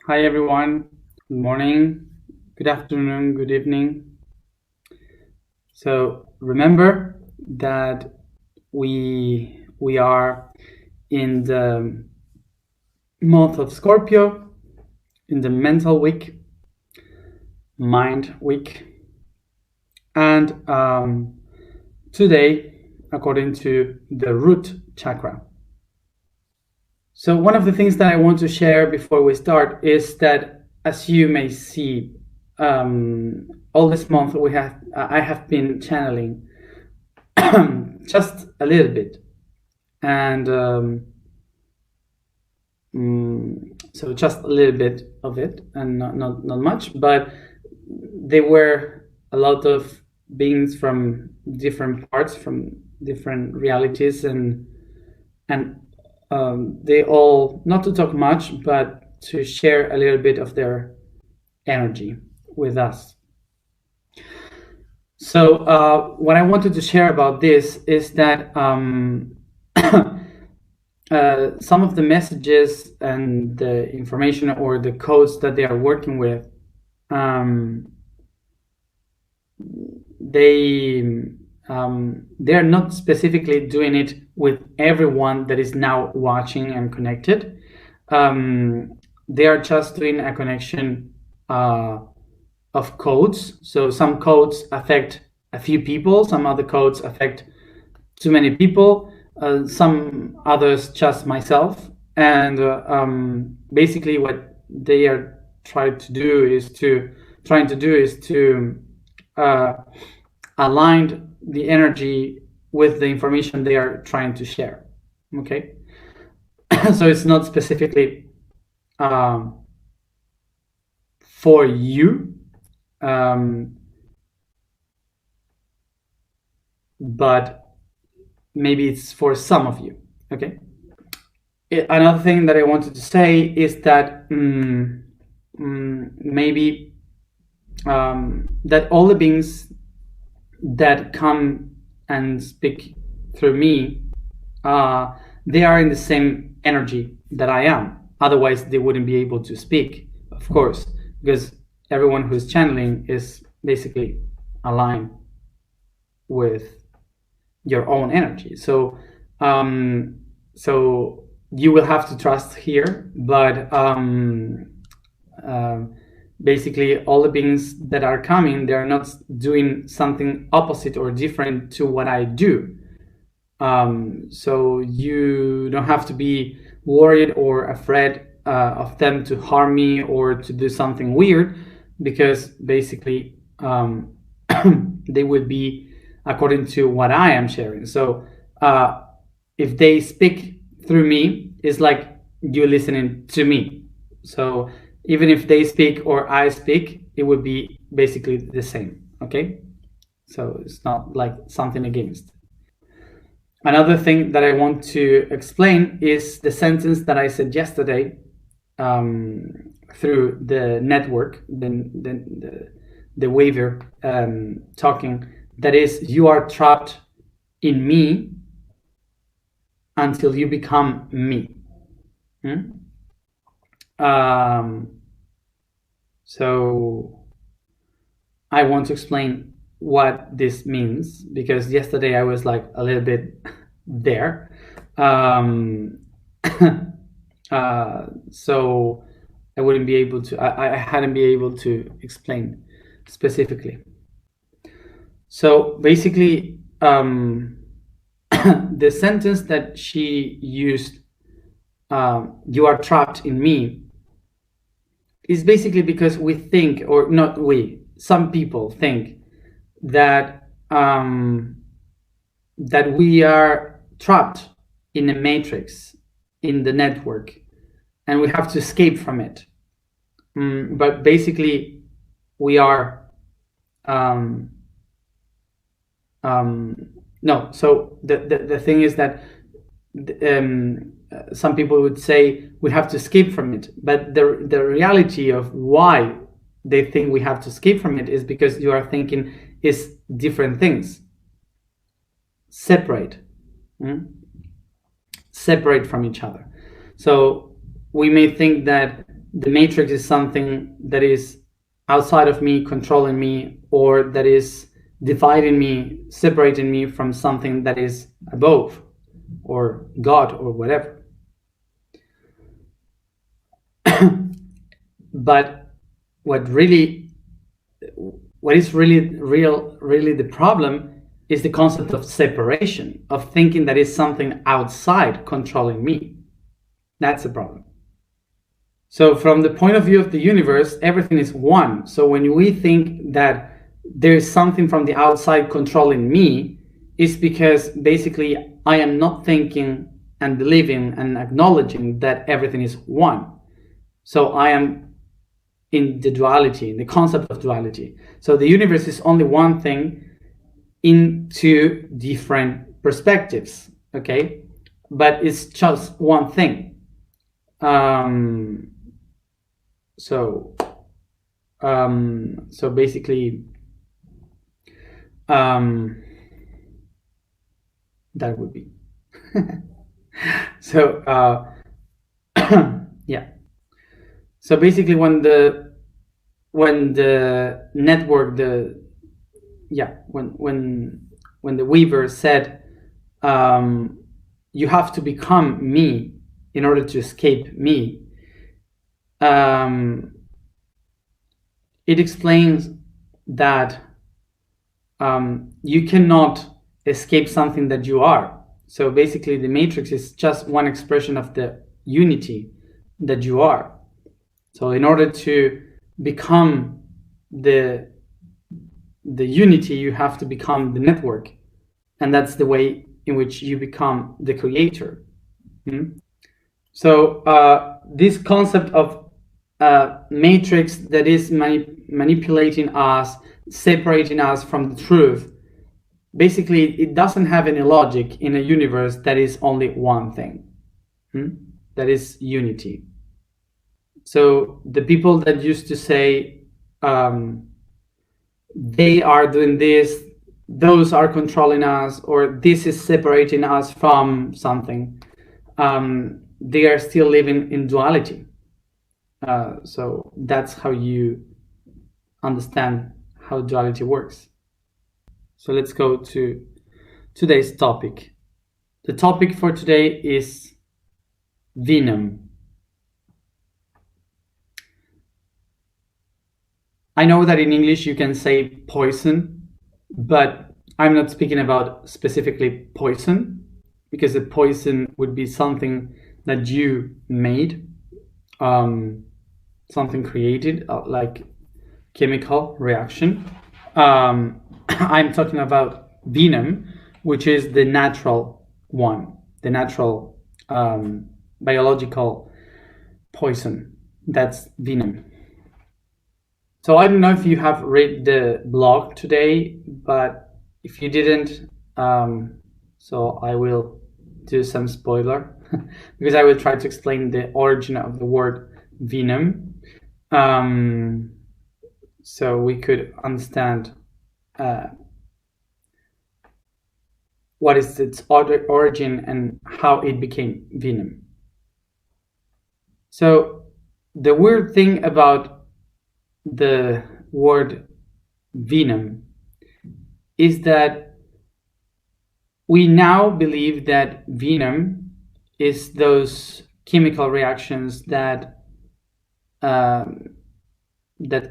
Hi everyone. Good morning, good afternoon, good evening. So remember that we are in the month of Scorpio, in the mental week, mind week, and today, according to the root chakra. So one of the things that I want to share before we start is that, as you may see, all this month I have been channeling just a little bit, and so just a little bit of it, and not much, but there were a lot of beings from different parts, from different realities, and they all, not to talk much, but to share a little bit of their energy with us. So what I wanted to share about this is that some of the messages and the information or the codes that they are working with, they're not specifically doing it with everyone that is now watching and connected. They are just doing a connection of codes. So some codes affect a few people, some other codes affect too many people, some others just myself. And basically what they are trying to do is to align the energy with the information they are trying to share. Okay. So it's not specifically for you, but maybe it's for some of you. Okay. Another thing that I wanted to say is that maybe that all the beings that come and speak through me, they are in the same energy that I am. Otherwise, they wouldn't be able to speak, of course, because everyone who's channeling is basically aligned with your own energy. So you will have to trust here, but basically all the beings that are coming, they're not doing something opposite or different to what I do. So you don't have to be worried or afraid of them to harm me or to do something weird, because basically they would be according to what I am sharing. So if they speak through me, it's like you listening to me. So even if they speak or I speak, it would be basically the same. Okay, so it's not like something against. Another thing that I want to explain is the sentence that I said yesterday through the network, the waiver talking. That is, you are trapped in me until you become me. So I want to explain what this means, because yesterday I was like a little bit there. So I wouldn't be able to, I hadn't been able to explain specifically. So basically, the sentence that she used, you are trapped in me, is basically because we think, or not we, some people think that that we are trapped in a matrix, in the network, and we have to escape from it. But basically, we are no. So the thing is that some people would say we have to escape from it, but the reality of why they think we have to escape from it is because you are thinking is different things, separate from each other. So we may think that the matrix is something that is outside of me, controlling me, or that is dividing me, separating me from something that is above, or God, or whatever. But what is really the problem is the concept of separation, of thinking that is something outside controlling me. That's the problem. So from the point of view of the universe, everything is one. So when we think that there's something from the outside controlling me, it's because basically I am not thinking and believing and acknowledging that everything is one. So I am in the duality, in the concept of duality. So the universe is only one thing in two different perspectives, okay? But it's just one thing. So basically, that would be. So yeah. So basically, when the network, when the weaver said, you have to become me in order to escape me, it explains that you cannot escape something that you are. So basically, the matrix is just one expression of the unity that you are. So in order to become the unity, you have to become the network, and that's the way in which you become the creator. So this concept of matrix that is manipulating us, separating us from the truth, basically it doesn't have any logic in a universe that is only one thing, that is unity. So the people that used to say they are doing this, those are controlling us, or this is separating us from something, they are still living in duality. So that's how you understand how duality works. So let's go to today's topic. The topic for today is venom. I know that in English you can say poison, but I'm not speaking about specifically poison, because a poison would be something that you made, something created, like chemical reaction. I'm talking about venom, which is the natural one, the natural biological poison. That's venom. So I don't know if you have read the blog today, but if you didn't, so I will do some spoiler because I will try to explain the origin of the word venom, so we could understand what is its origin and how it became venom. So the weird thing about the word venom is that we now believe that venom is those chemical reactions that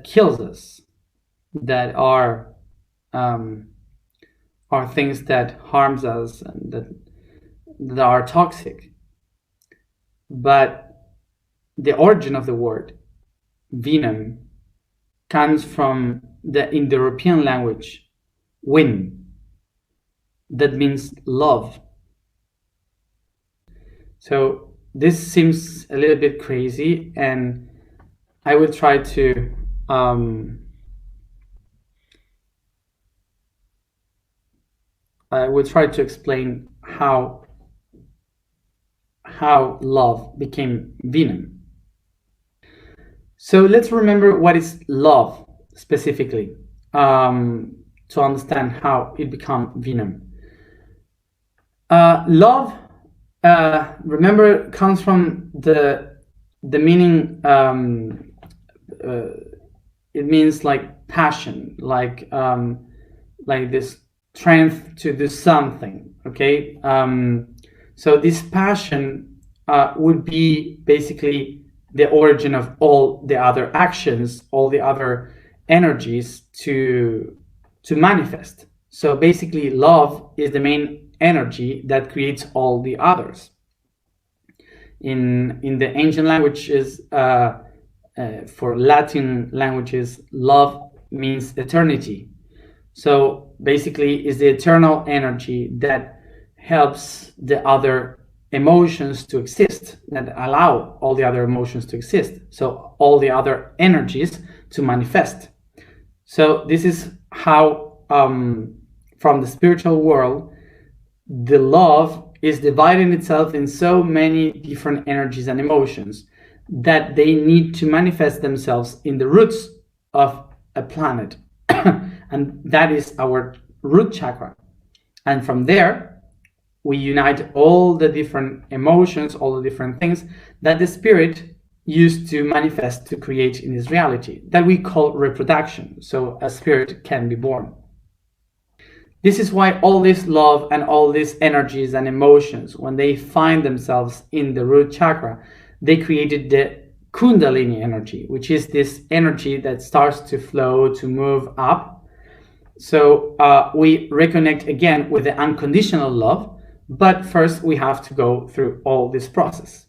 kills us, that are things that harms us and that are toxic. But the origin of the word venom comes from the Indo-European language win, that means love. So this seems a little bit crazy, and I will try to explain how love became venom. So let's remember what is love specifically, to understand how it became venom. Love, remember, comes from the the meaning, it means like passion, like this strength to do something. Okay, so this passion would be basically the origin of all the other actions, all the other energies to manifest. So basically, love is the main energy that creates all the others. In the ancient languages, for Latin languages, love means eternity. So basically, is the eternal energy that helps the other emotions to exist, that allow all the other emotions to exist. So all the other energies to manifest. So this is how, from the spiritual world, the love is dividing itself in so many different energies and emotions that they need to manifest themselves in the roots of a planet. And that is our root chakra. And from there, we unite all the different emotions, all the different things that the spirit used to manifest, to create in this reality that we call reproduction. So a spirit can be born. This is why all this love and all these energies and emotions, when they find themselves in the root chakra, they created the Kundalini energy, which is this energy that starts to flow, to move up. So we reconnect again with the unconditional love, but first we have to go through all this process.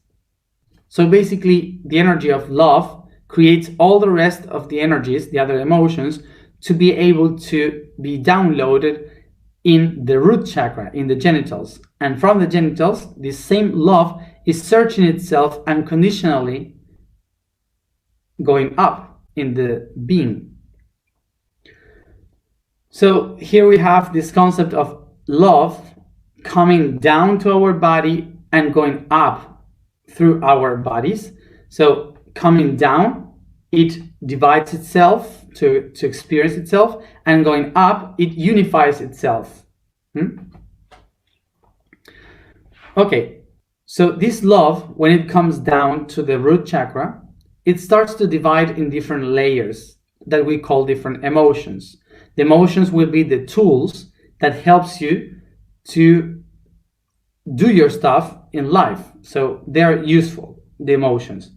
So basically, the energy of love creates all the rest of the energies, the other emotions, to be able to be downloaded in the root chakra, in the genitals. And from the genitals, this same love is searching itself unconditionally, going up in the being. So here we have this concept of love coming down to our body and going up through our bodies. So coming down, it divides itself to experience itself, and going up, it unifies itself. Okay, so this love, when it comes down to the root chakra, it starts to divide in different layers that we call different emotions. The emotions will be the tools that helps you to do your stuff in life. So they're useful, the emotions.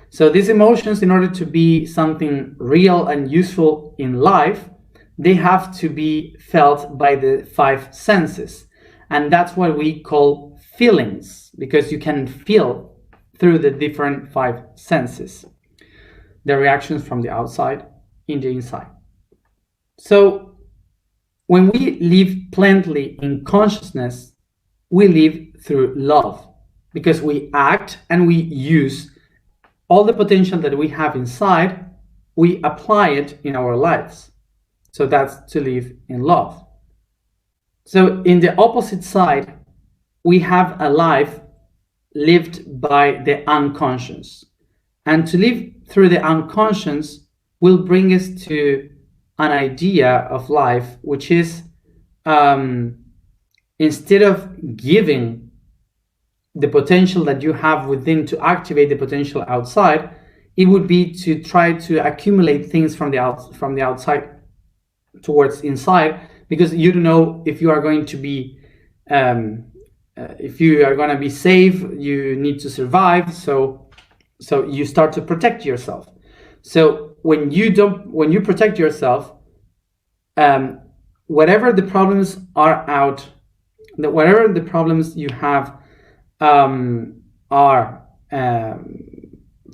So these emotions, in order to be something real and useful in life, they have to be felt by the five senses. And that's what we call feelings, because you can feel through the different five senses the reactions from the outside in the inside. So when we live plenty in consciousness, we live through love, because we act and we use all the potential that we have inside, we apply it in our lives. So that's to live in love. So in the opposite side, we have a life lived by the unconscious. And to live through the unconscious will bring us to an idea of life, which is, instead of giving the potential that you have within to activate the potential outside, it would be to try to accumulate things from the outside towards inside, because you don't know if you are going to be safe. You need to survive, so you start to protect yourself. So when you protect yourself, whatever the problems are out, whatever the problems you have are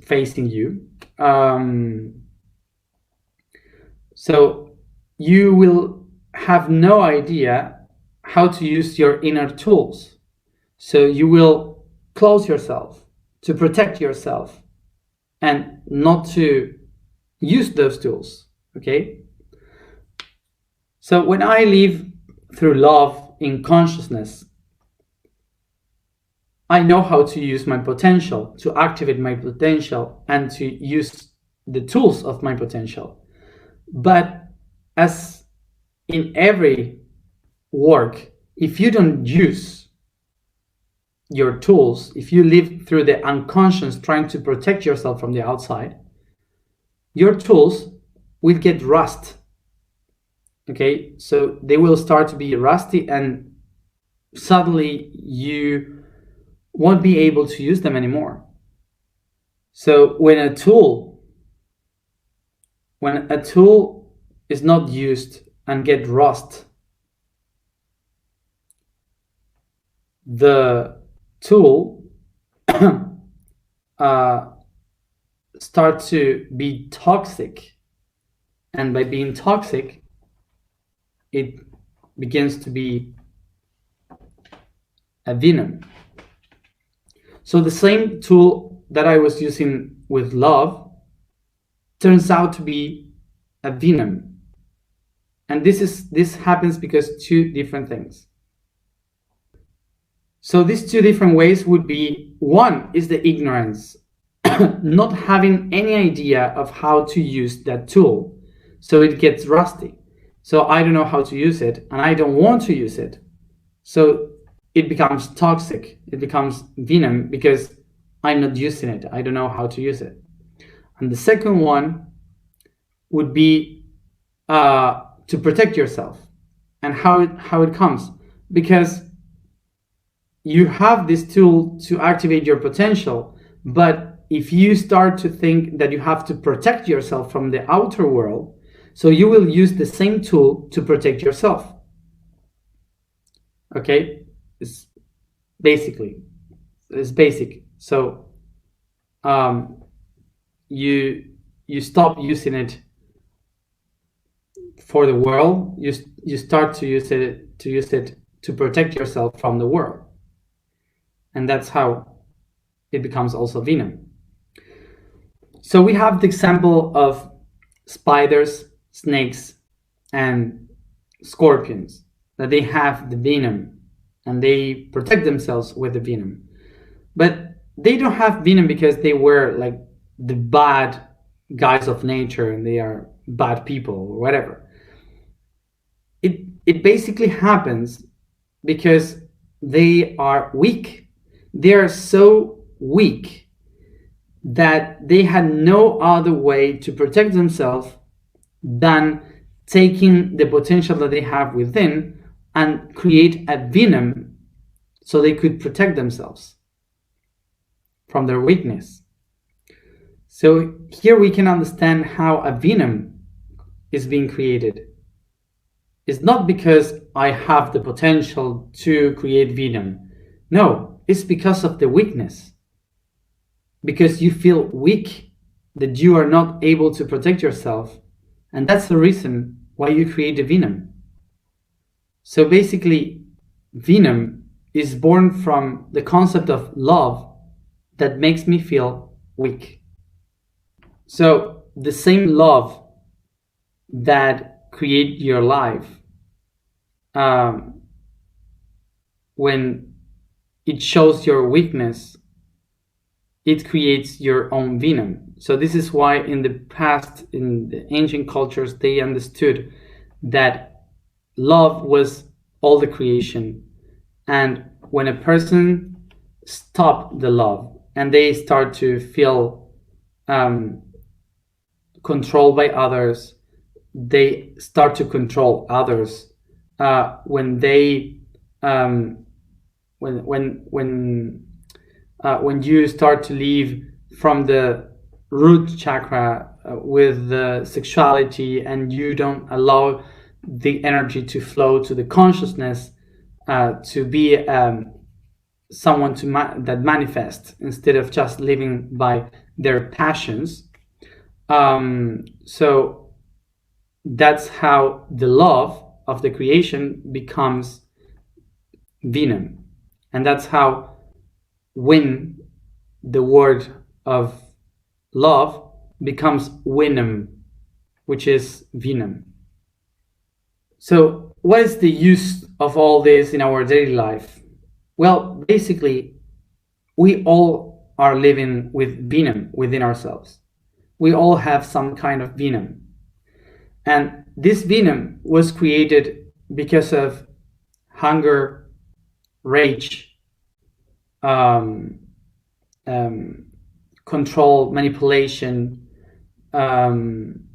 facing you, so you will have no idea how to use your inner tools. So you will close yourself to protect yourself and not to use those tools. Okay? So when I live through love in consciousness, I know how to use my potential, to activate my potential, and to use the tools of my potential. But as in every work, if you don't use your tools, if you live through the unconscious trying to protect yourself from the outside, your tools will get rust. Okay, so they will start to be rusty, and suddenly you won't be able to use them anymore. So when a tool is not used and get rust, the tool start to be toxic, and by being toxic, it begins to be a venom. So the same tool that I was using with love turns out to be a venom. And this happens because two different things. So these two different ways would be, one is the ignorance, not having any idea of how to use that tool. So it gets rusty. So I don't know how to use it, and I don't want to use it. So it becomes toxic. It becomes venom because I'm not using it. I don't know how to use it. And the second one would be to protect yourself. And how it comes, because you have this tool to activate your potential, but if you start to think that you have to protect yourself from the outer world, so you will use the same tool to protect yourself. Okay, it's basic. So you stop using it for the world. You start to use it to protect yourself from the world, and that's how it becomes also venom. So we have the example of spiders, snakes, and scorpions, that they have the venom and they protect themselves with the venom. But they don't have venom because they were like the bad guys of nature and they are bad people or whatever. It basically happens because they are weak. They are so weak that they had no other way to protect themselves than taking the potential that they have within and create a venom so they could protect themselves from their weakness. So here we can understand how a venom is being created. It's not because I have the potential to create venom. No, it's because of the weakness. Because you feel weak, that you are not able to protect yourself. And that's the reason why you create the venom. So basically, venom is born from the concept of love that makes me feel weak. So the same love that create your life, when it shows your weakness, it creates your own venom. So this is why in the past, in the ancient cultures, they understood that love was all the creation. And when a person stopped the love and they start to feel controlled by others, they start to control others. When they when you start to leave from the root chakra with the sexuality, and you don't allow the energy to flow to the consciousness, to be someone that manifests instead of just living by their passions. So that's how the love of the creation becomes venom, and that's how, when the word of love becomes venom, which is venom. So what is the use of all this in our daily life? Well, basically, we all are living with venom within ourselves. We all have some kind of venom. And this venom was created because of hunger, rage, um, um, control, manipulation. Um,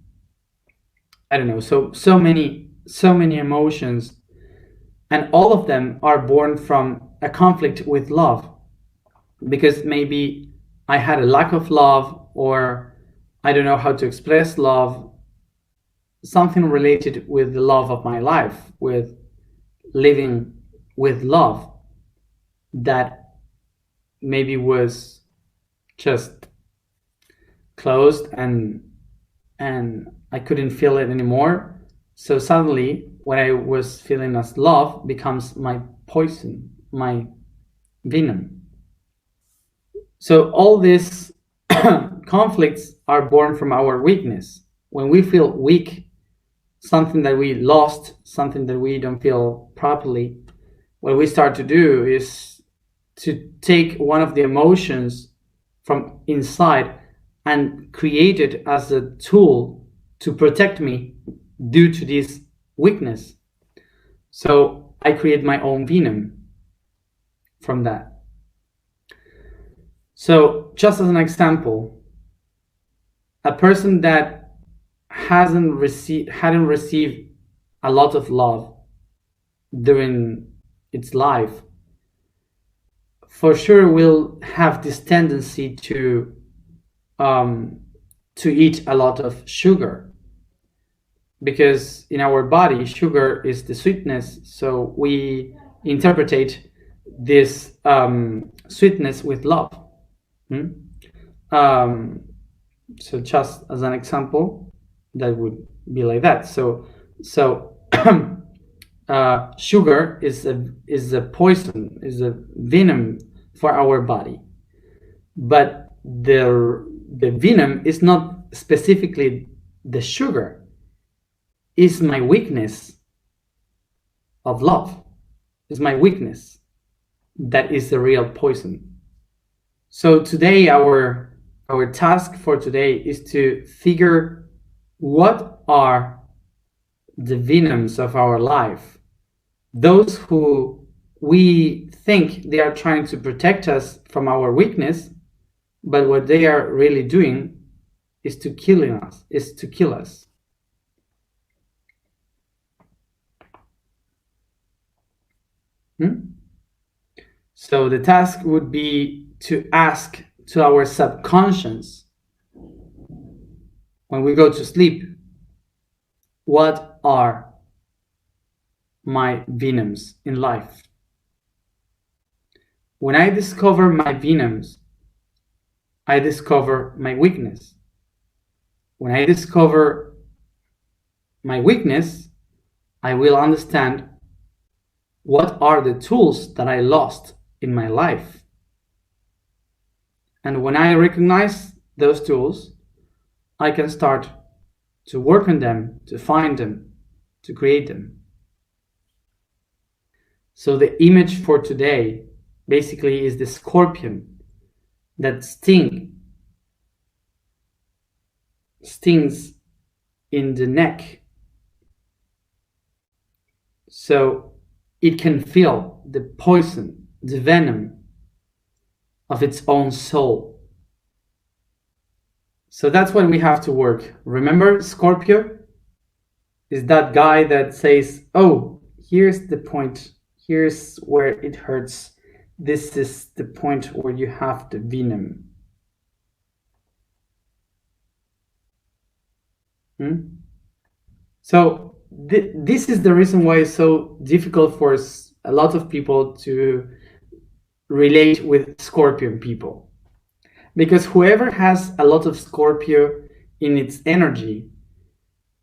I don't know. So many emotions, and all of them are born from a conflict with love, because maybe I had a lack of love, or I don't know how to express love, something related with the love of my life, with living with love, that maybe was just closed, and I couldn't feel it anymore. So suddenly what I was feeling as love becomes my poison, my venom. So all these conflicts are born from our weakness. When we feel weak, something that we lost, something that we don't feel properly, what we start to do is to take one of the emotions from inside and create it as a tool to protect me due to this weakness. So I create my own venom from that. So, just as an example, a person that hadn't received a lot of love during its life, for sure will have this tendency um, to eat a lot of sugar, because in our body sugar is the sweetness, so we interpretate this sweetness with love. Hmm? Um, so just as an example, that would be like that. So sugar is a poison, is a venom for our body, but the venom is not specifically the sugar, is my weakness of love, is my weakness that is the real poison. So today our task for today is to figure what are the venoms of our life, those who we think they are trying to protect us from our weakness, but what they are really doing is to kill us. So the task would be to ask to our subconscious when we go to sleep, what are my venoms in life? When I discover my venoms, I discover my weakness. When I discover my weakness, I will understand what are the tools that I lost in my life. And when I recognize those tools, I can start to work on them, to find them, to create them. So the image for today basically is the scorpion that stings in the neck, so it can feel the poison, the venom of its own soul. So that's what we have to work. Remember, Scorpio is that guy that says, oh, here's the point, here's where it hurts, this is the point where you have the venom. So this is the reason why it's so difficult for a lot of people to relate with Scorpion people, because whoever has a lot of Scorpio in its energy,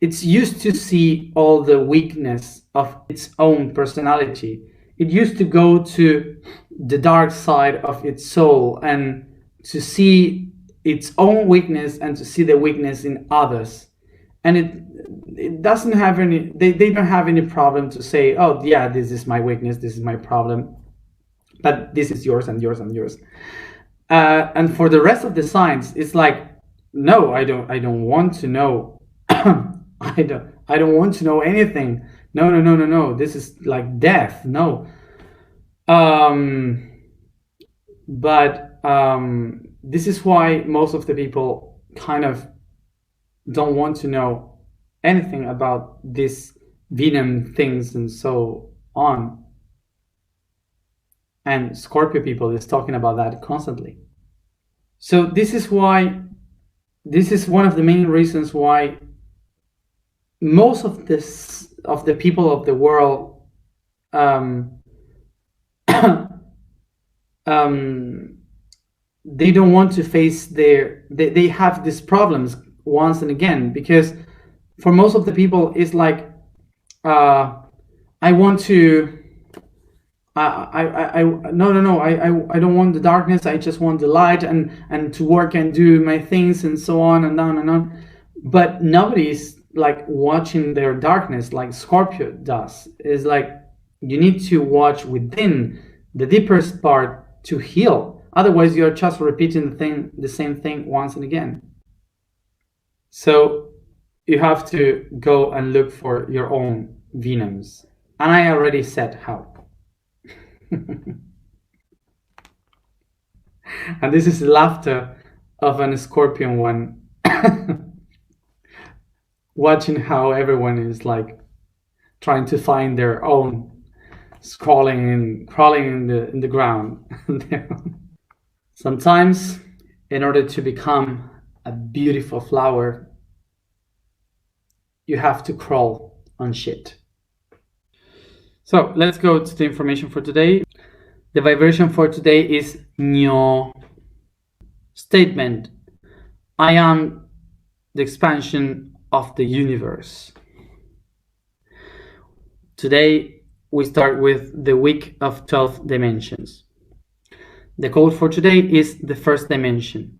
it's used to see all the weakness of its own personality. It used to go to the dark side of its soul and to see its own weakness and to see the weakness in others. And it doesn't have any, they don't have any problem to say, oh yeah, this is my weakness, this is my problem, but this is yours and yours and yours. And for the rest of the signs, it's like, no, I don't want to know. I don't want to know anything. No. This is like death. No. But this is why most of the people kind of don't want to know anything about these venom things and so on. And Scorpio people is talking about that constantly. So this is one of the main reasons why most of the people of the world they don't want to face they have these problems once and again, because for most of the people it's like I want to I no I don't want the darkness, I just want the light and to work and do my things and so on and on and on. But nobody's like watching their darkness like Scorpio does. Is like you need to watch within the deepest part to heal. Otherwise, you're just repeating the same thing once and again. So you have to go and look for your own venoms. And I already said how. And this is the laughter of an Scorpion one. Watching how everyone is like trying to find their own, crawling in the ground. Sometimes, in order to become a beautiful flower, you have to crawl on shit. So let's go to the information for today. The vibration for today is Nyo. Statement: I am the expansion of the universe. Today we start with the week of 12 dimensions. The code for today is the first dimension.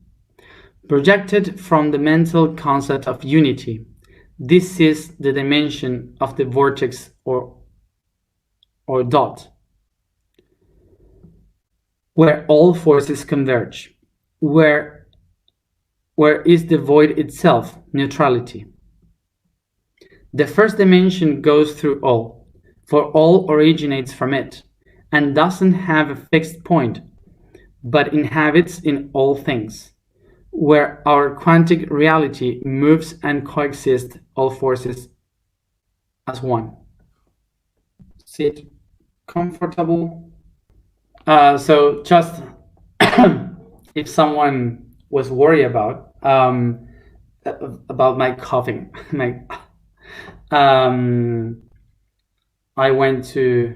Projected from the mental concept of unity, this is the dimension of the vortex or dot, where all forces converge, where is the void itself, neutrality. The first dimension goes through all, for all originates from it, and doesn't have a fixed point, but inhabits in all things, where our quantic reality moves and coexists all forces as one. Sit comfortable. So just if someone was worried about my coughing, I went to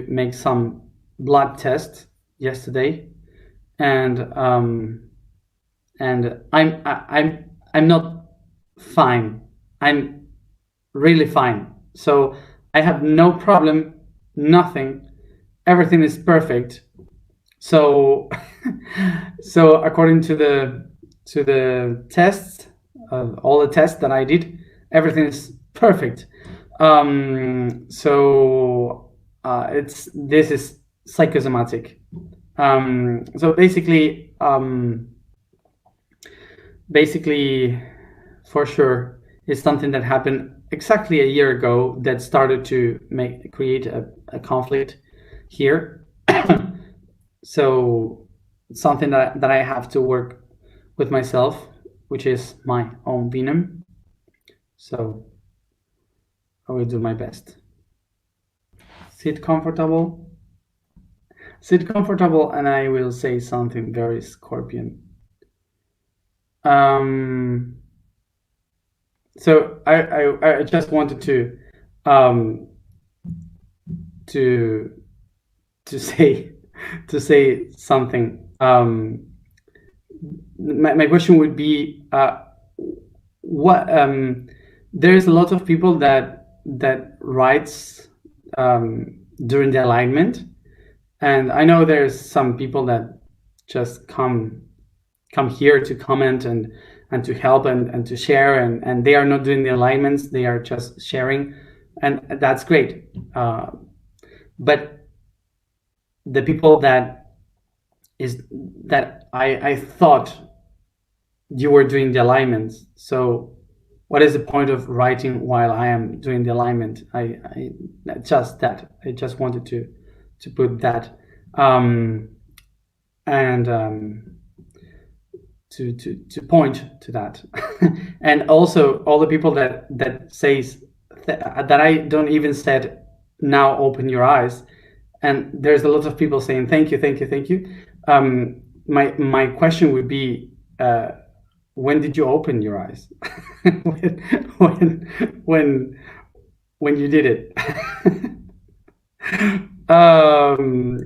make some blood tests yesterday, and I'm not fine. I'm really fine. So I have no problem, nothing. Everything is perfect. So according to the tests, all the tests that I did, everything is perfect. This is psychosomatic. So basically, for sure, it's something that happened exactly a year ago that started to create a conflict here. So it's something that I have to work with myself, which is my own venom. So I will do my best. Sit comfortable, and I will say something very Scorpion. So I just wanted to say something. My question would be, what there's a lot of people that writes during the alignment, and I know there's some people that just come here to comment and to help and to share, and they are not doing the alignments, they are just sharing, and that's great. But the people that I thought you were doing the alignments, so what is the point of writing while I am doing the alignment? I just wanted to to put that, um, and to point to that. And also all the people that says that I don't even said, now open your eyes, and there's a lot of people saying thank you, thank you, thank you. My question would be, when did you open your eyes? when when you did it. um,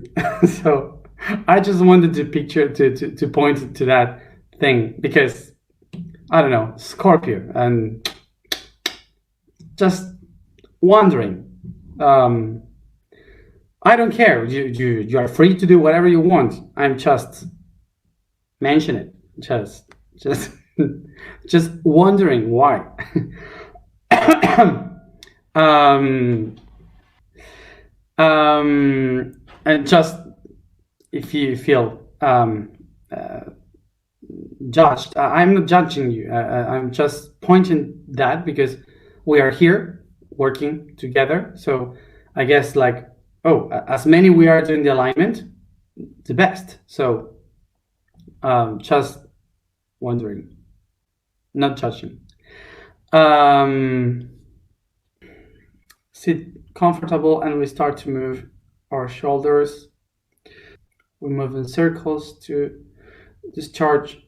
so I just wanted to picture to point to that thing, because I don't know, Scorpio, and just wondering. I don't care. You are free to do whatever you want. I'm just mention it. Just just wondering why. um, and just if you feel judged, I'm not judging you. I'm just pointing that because we are here working together. So I guess, like, oh, as many we are doing the alignment, the best. So just wondering, not judging. Sit comfortable, and we start to move our shoulders. We move in circles to discharge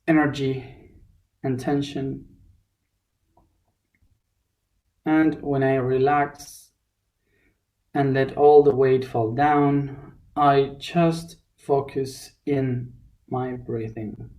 energy and tension. And when I relax and let all the weight fall down, I just focus in my breathing.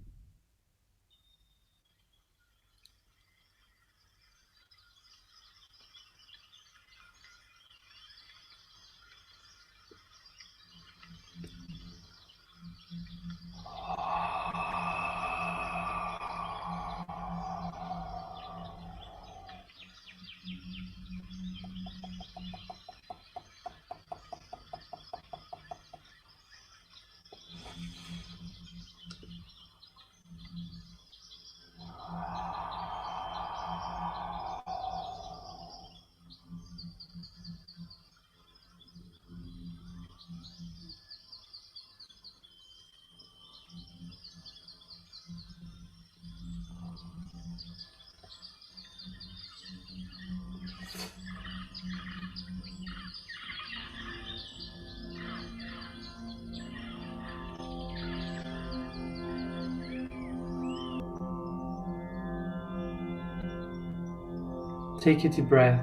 Take a deep breath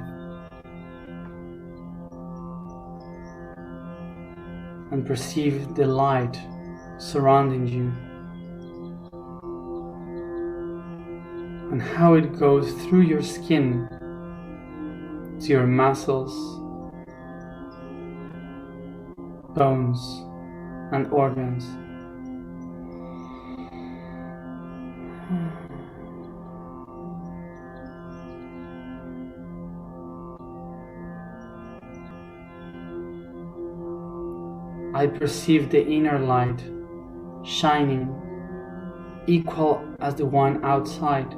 and perceive the light surrounding you and how it goes through your skin to your muscles, bones, and organs. I perceive the inner light shining, equal as the one outside,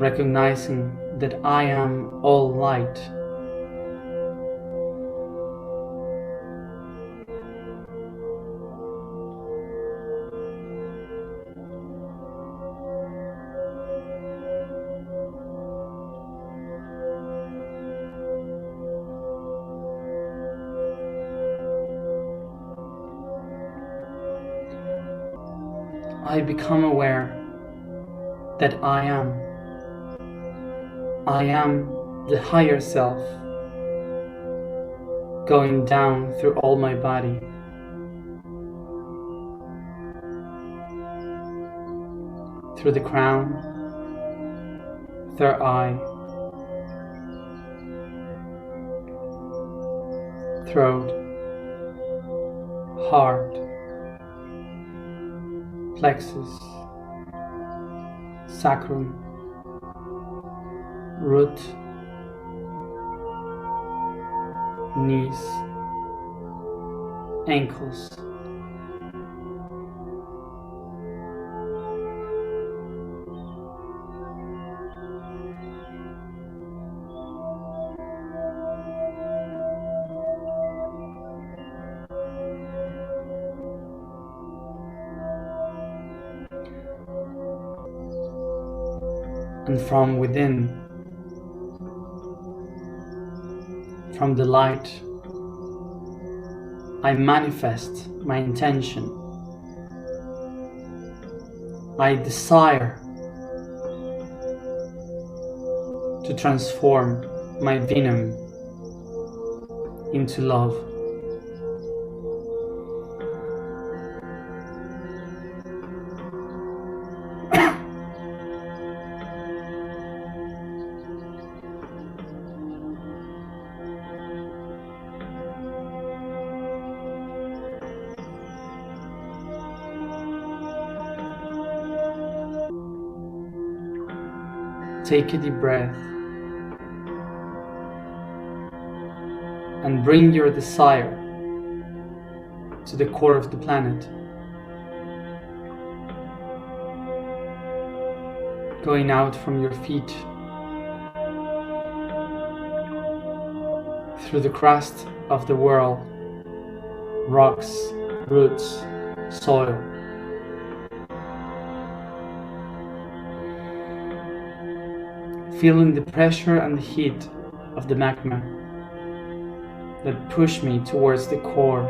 recognizing that I am all light. I become aware that I am the higher self, going down through all my body, through the crown, third eye, throat, heart, plexus, sacrum, root, knees, ankles. And from within, from the light, I manifest my intention. I desire to transform my venom into love. Take a deep breath and bring your desire to the core of the planet, going out from your feet through the crust of the world, rocks, roots, soil. Feeling the pressure and the heat of the magma that push me towards the core,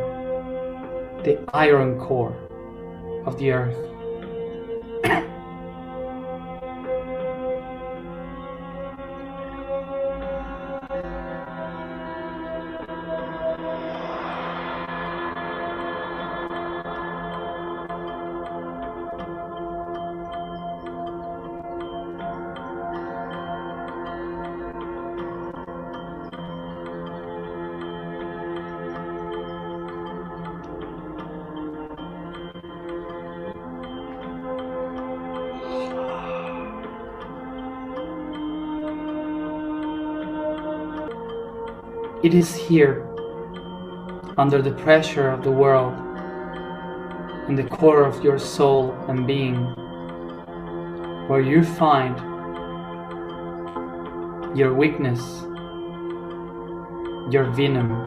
the iron core of the earth. It is here, under the pressure of the world, in the core of your soul and being, where you find your weakness, your venom.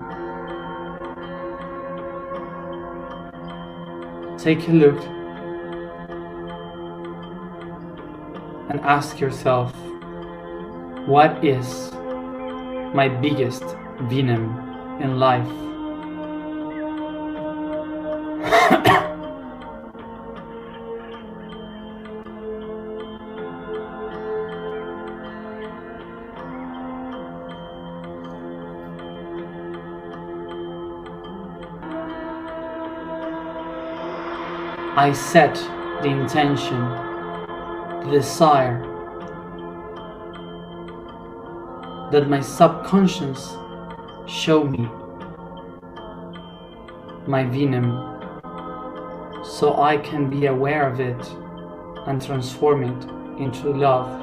Take a look and ask yourself, what is my biggest venom in life? I set the intention, the desire that my subconscious show me my venom, so I can be aware of it and transform it into love.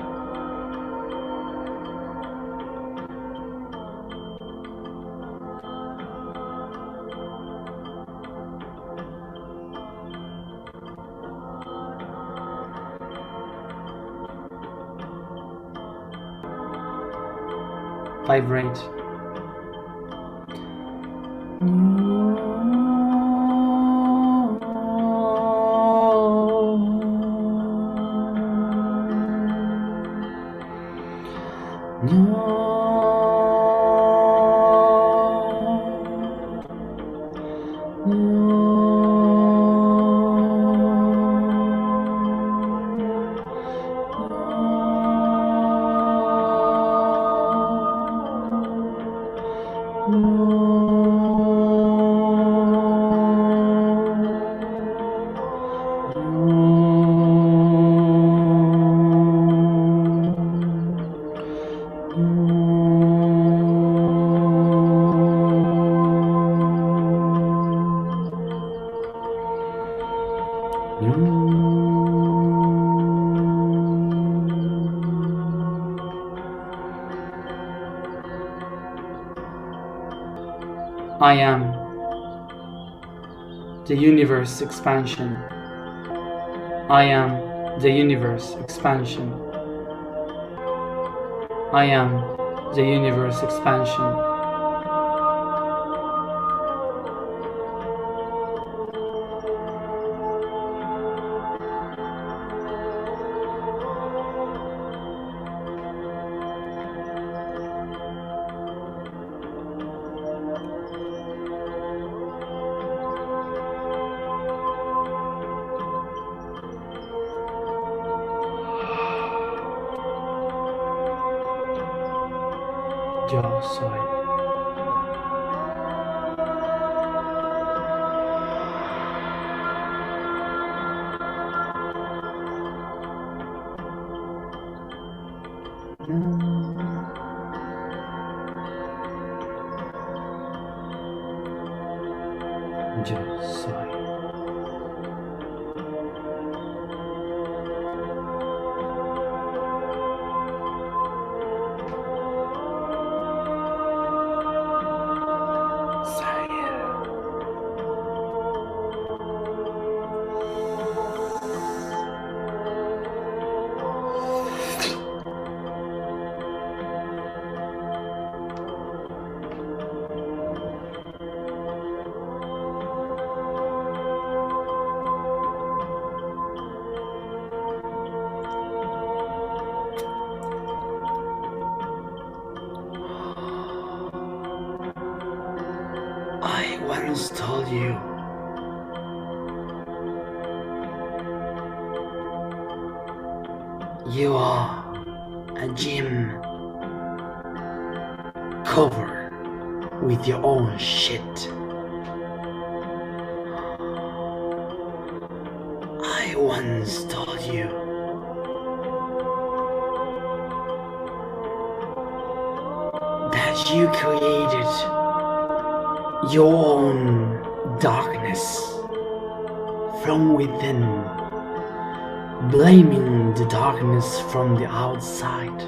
Vibrate. I am the universe expansion. I am the universe expansion. I am the universe expansion. Yo soy. Yo soy. I once told you you are a gym covered with your own shit. I once told you that you created your own darkness from within, blaming the darkness from the outside.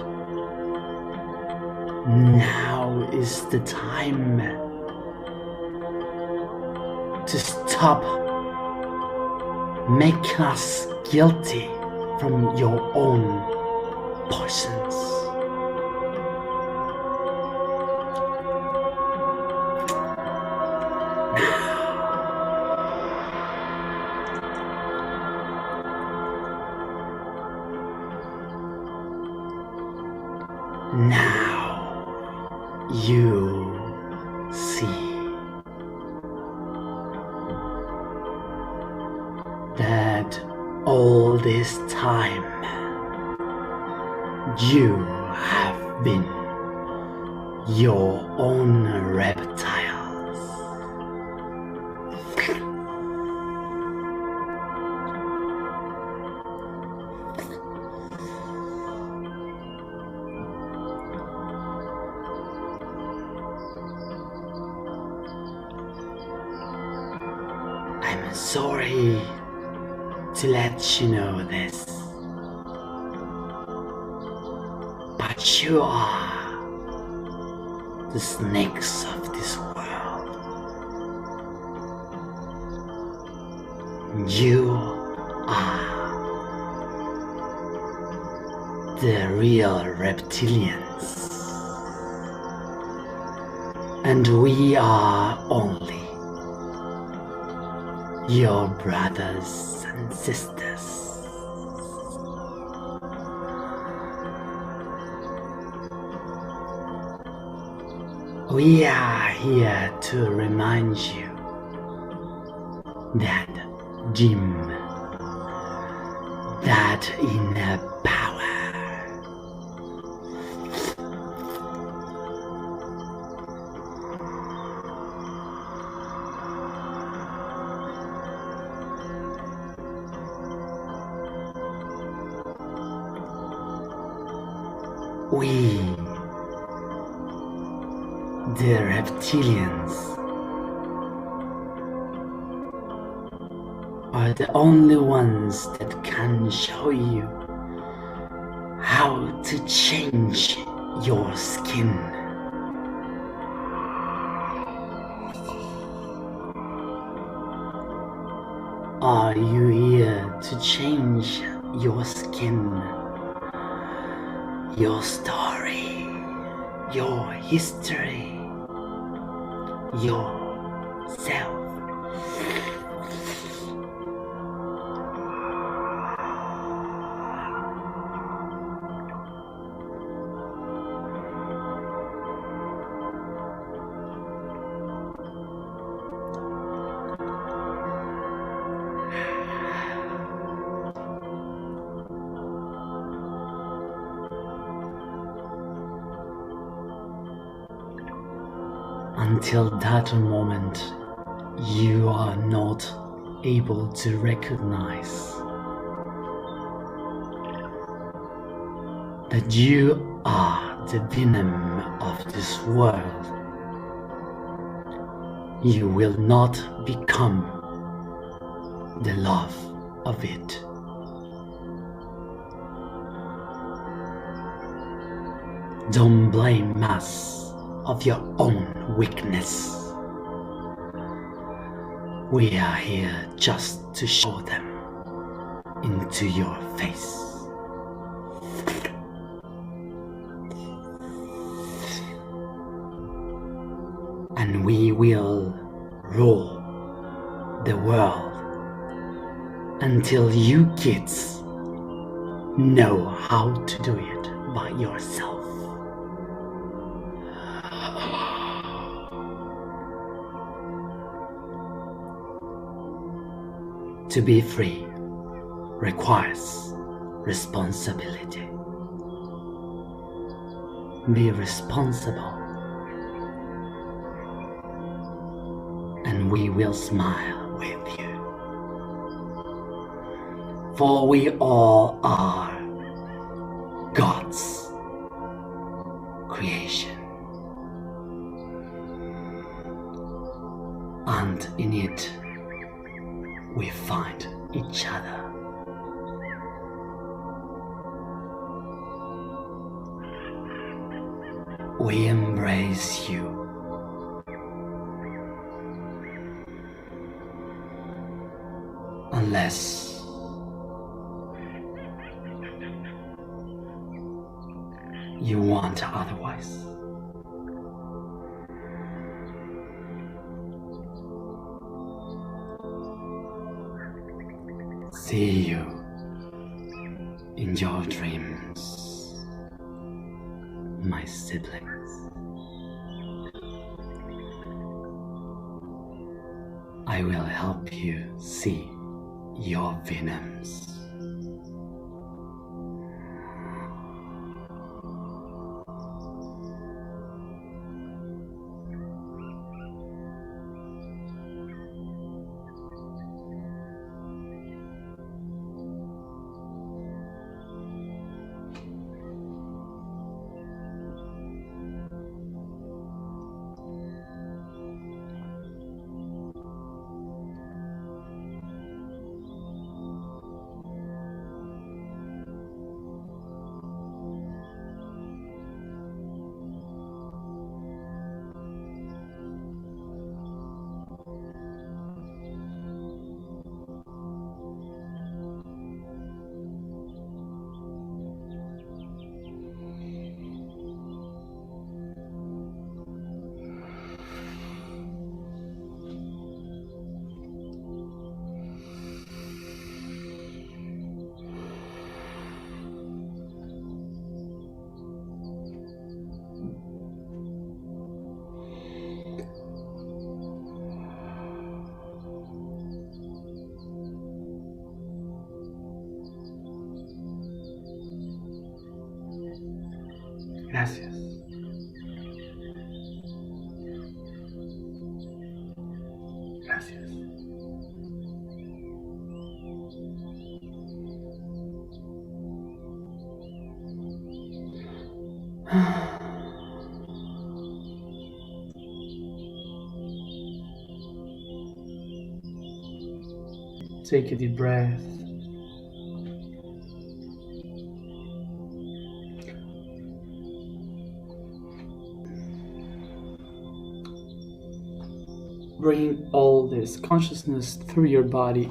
Now is the time to stop making us guilty from your own poisons. Now you see that all this time you have been your own reptiles. I'm sorry to let you know this, but you are the snakes of this world. You are the real reptilians, and we are only your brothers and sisters. We are here to remind you that Jim, that inner power, we, the reptilians, are the only ones that can show you how to change your skin. Are you here to change your skin, your story, your history, yourself? Until that moment, you are not able to recognize that you are the venom of this world. You will not become the love of it. Don't blame us of your own weakness. We are here just to show them into your face. And we will rule the world until you kids know how to do it by yourself. To be free requires responsibility. Be responsible, and we will smile with you. For we all are God's creation. And in it, we find each other. We embrace you. Unless you want otherwise. See you in your dreams, my siblings. I will help you see your venoms. Gracias. Gracias. Take a deep breath. Bring all this consciousness through your body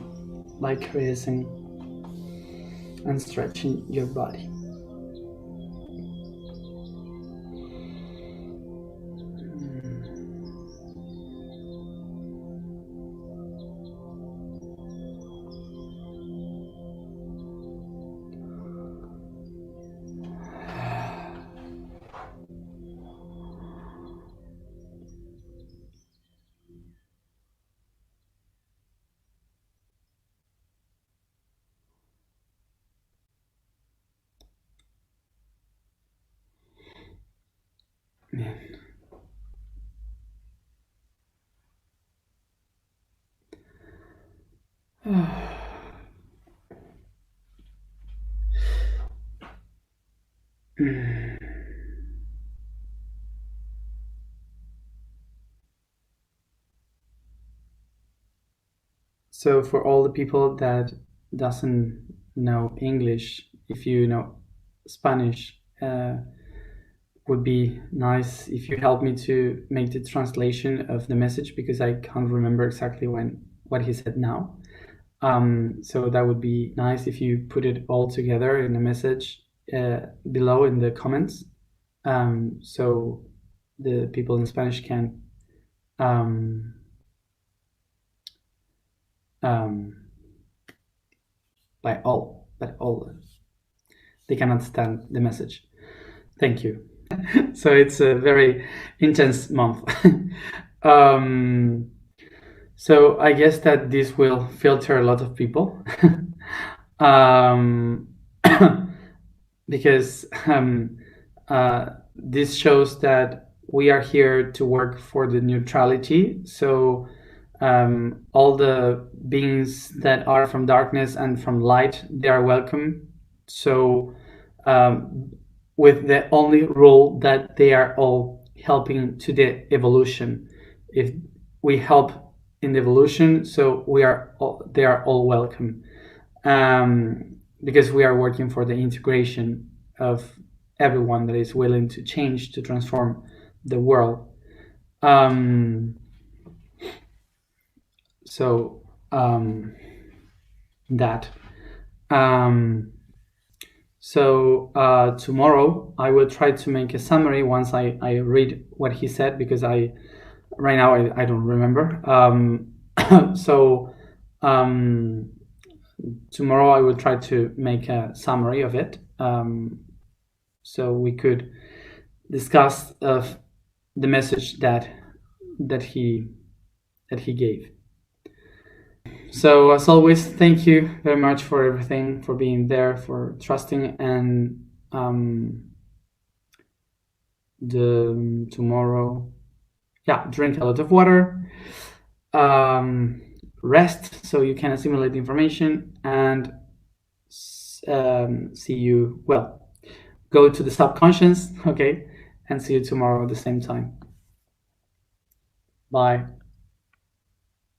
by caressing and stretching your body. Bien. So for all the people that doesn't know English, if you know Spanish, would be nice if you help me to make the translation of the message, because I can't remember exactly when what he said now. So that would be nice if you put it all together in a message below in the comments, so the people in Spanish can um, um, by all they can understand the message. Thank you. So it's a very intense month. um, so I guess that this will filter a lot of people. um, because this shows that we are here to work for the neutrality. So all the beings that are from darkness and from light, they are welcome. So with the only rule that they are all helping to the evolution. If we help in the evolution, so they are all welcome, because we are working for the integration of everyone that is willing to change, to transform the world. So that. Tomorrow I will try to make a summary once I read what he said, because right now I don't remember. So tomorrow I will try to make a summary of it, so we could discuss of the message that he gave. So as always, thank you very much for everything, for being there, for trusting, and tomorrow, yeah, drink a lot of water, rest so you can assimilate the information, and see you, well, go to the subconscious, okay, and see you tomorrow at the same time. Bye.